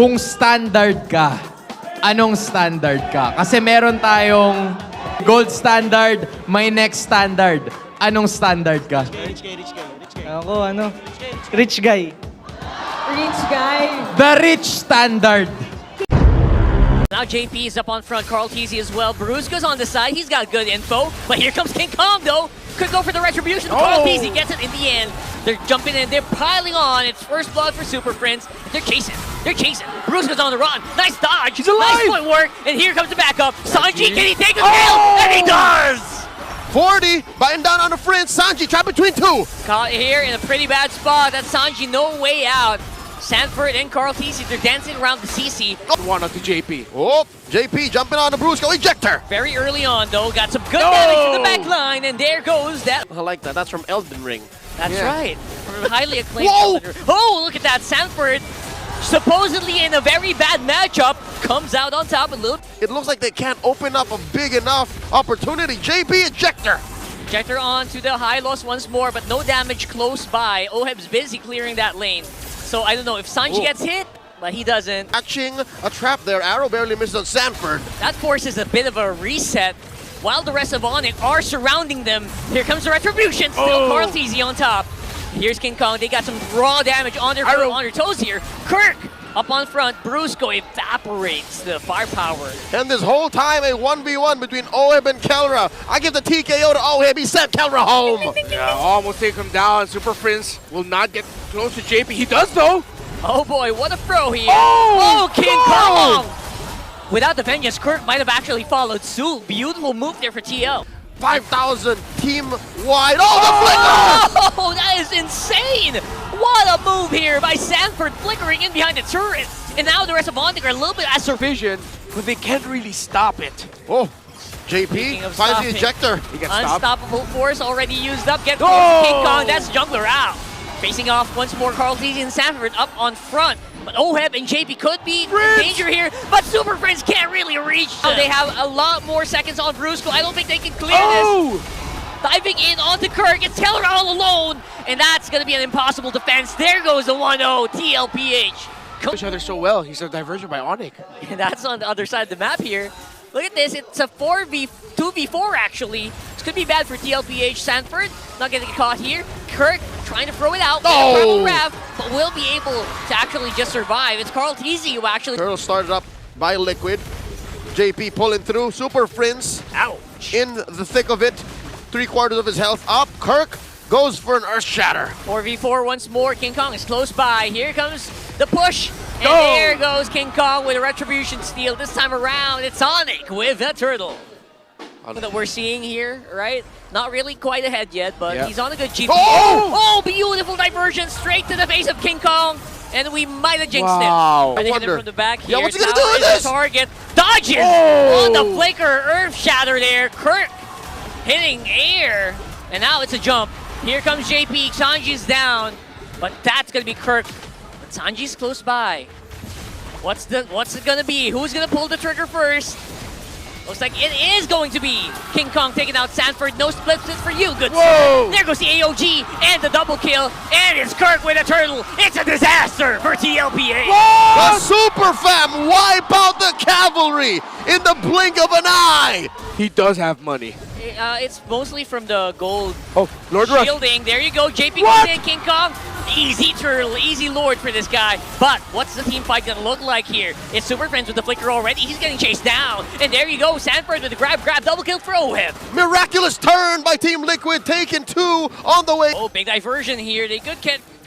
Kung standard ka, anong standard ka? Kasi meron tayong gold standard, may next standard. Anong standard ka? Rich guy. Ako, rich guy. Rich guy. The rich standard. Now JP is up on front, karltzy as well. Brusco's on the side, he's got good info. But here comes King Kong though. Could go for the retribution. karltzy gets it in the end. They're jumping in, they're piling on. It's first blood for Super Friends. They're chasing. Brusco's on the run. Nice dodge. He's alive. Nice footwork. And here comes the backup. Sanji, can he take a kill? And he does! 40, biting down on the Friends. Sanji trapped between two. Caught here in a pretty bad spot. That's Sanji, no way out. Sanford and karltzy, they're dancing around the CC. One up to JP. Oh, JP jumping on the Brusco ejector. Very early on though, got some good damage to the back line, and there goes that. I like that. That's from Elden Ring. That's Yeah. right. From a highly acclaimed. Whoa! Oh, look at that. Sanford, supposedly in a very bad matchup, comes out on top a little. It looks like they can't open up a big enough opportunity. JP ejector. Ejector on to the high loss once more, but no damage close by. OHEB's busy clearing that lane. So I don't know if Sanji gets hit, but he doesn't. Catching a trap there. Arrow barely misses on Sanford. That forces a bit of a reset while the rest of ONIC are surrounding them. Here comes the retribution. Still karltzy on top. Here's King Kong. They got some raw damage on their toes here. Kirk up on front. Brusco evaporates the firepower. And this whole time, a 1v1 between OHEB and KELRA. I give the TKO to OHEB. He sent KELRA home. Yeah, almost take him down. Super Friends will not get close to JP. He does though. Oh boy, what a throw here. Oh, King Kong! Without the vengeance, Kirk might have actually followed suit. Beautiful move there for TL. 5,000 team wide. Oh, the flicker! Oh, that is insane! What a move here by Sanford, flickering in behind the turret. And now the rest of ONIC are a little bit as Vision, but they can't really stop it. Oh, Speaking JP of finds the stopping. ejector. He gets stopped. Unstoppable force already used up. Get close to King Kong. That's jungler out. Facing off once more, karltzy and Sanford up on front. But OHEB and JP could be in danger here, but Super Friends can't really reach them. They have a lot more seconds on Brusco. I don't think they can clear this. Diving in onto Kirk, it's KELRA all alone, and that's going to be an impossible defense. There goes the 1-0, TLPH. Each other so well. He's a diversion by ONIC. And that's on the other side of the map here. Look at this, it's a 2v4 actually. This could be bad for TLPH. Sanford not getting caught here. Kirk trying to throw it out. Oh! But will be able to actually just survive. It's karltzy who actually... Turtle started up by Liquid. JP pulling through. Super Friends Ouch! in the thick of it. 3/4 of his health up. Kirk goes for an Earth Shatter. 4v4 once more. King Kong is close by. Here comes the push. And there goes King Kong with a retribution steal. This time around, it's ONIC with the turtle. That we're seeing here, right? Not really quite ahead yet, but he's on a good GP. Oh, beautiful diversion straight to the face of King Kong. And we might have jinxed him. Are they hitting him from the back here? Yeah, what's he gonna do with Now is this? the target. Dodges on the flicker. Earth Shatter there. Kirk hitting air. And now it's a jump. Here comes JP. Sanji's down. But that's going to be Kirk. But Sanji's close by. What's it going to be? Who's going to pull the trigger first? Looks like it is going to be King Kong taking out Sanford. No split for you, good sir. There goes the AOG and the double kill. And it's Kirk with a turtle. It's a disaster for TLPH. The Super Fam wipe out the cavalry in the blink of an eye. He does have money. It's mostly from the gold Lord Rush. shielding. There you go. JP comes in. King Kong. Easy turtle, easy lord for this guy. But what's the team fight gonna look like here? It's Super Friends with the flicker already. He's getting chased down. And there you go. Sanford with the grab, double kill for OHEB. Miraculous turn by Team Liquid, taking 2 on the way. Oh, big diversion here. They could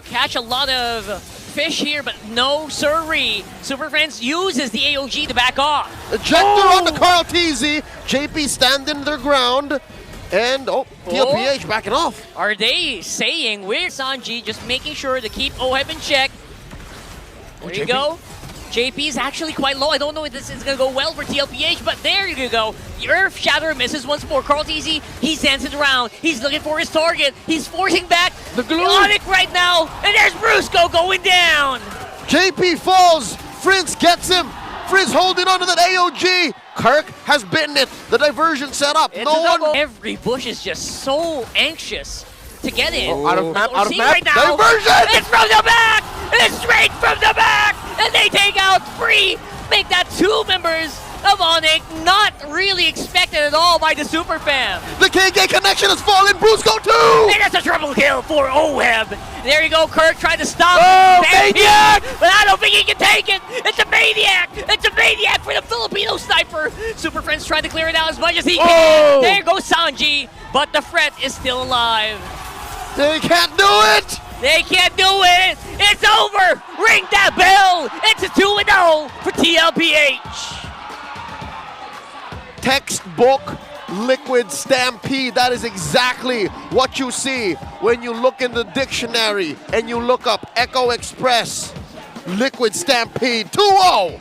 catch a lot of fish here, but no siree. Super Friends uses the AOG to back off. Ejector on the karltzy. JP standing their ground. And, TLPH backing off. Are they saying we're Sanji, just making sure to keep OHEB in check? There you go. JP's actually quite low. I don't know if this is going to go well for TLPH, but there you go. The Earth Shatter misses once more. karltzy, he's dancing around. He's looking for his target. He's forcing back the ONIC right now. And there's Brusco going down. JP falls. Friends gets him. Friends holding onto that AOG. Kirk has bitten it. The diversion set up. It's no one. Every bush is just so anxious to get in. Out of map, out of map. Right now, Diversion! it's from the back! and it's straight from the back, and they take out Free, make that 2 members of ONIC, not really expected at all by the Super Fam. The KK connection has fallen. Bruce go too. And that's a triple kill for OHEB. There you go, Kirk trying to stop Maniac! but I don't think he can take it. It's a Maniac. It's a Maniac for the Filipino sniper. Super Friends trying to clear it out as much as he can. There goes Sanji, but the threat is still alive. They can't do it. They can't do it. It's over. Ring that bell. It's a 2-0 for TLPH. Textbook liquid stampede. That is exactly what you see when you look in the dictionary and you look up Echo Express liquid stampede 2-0.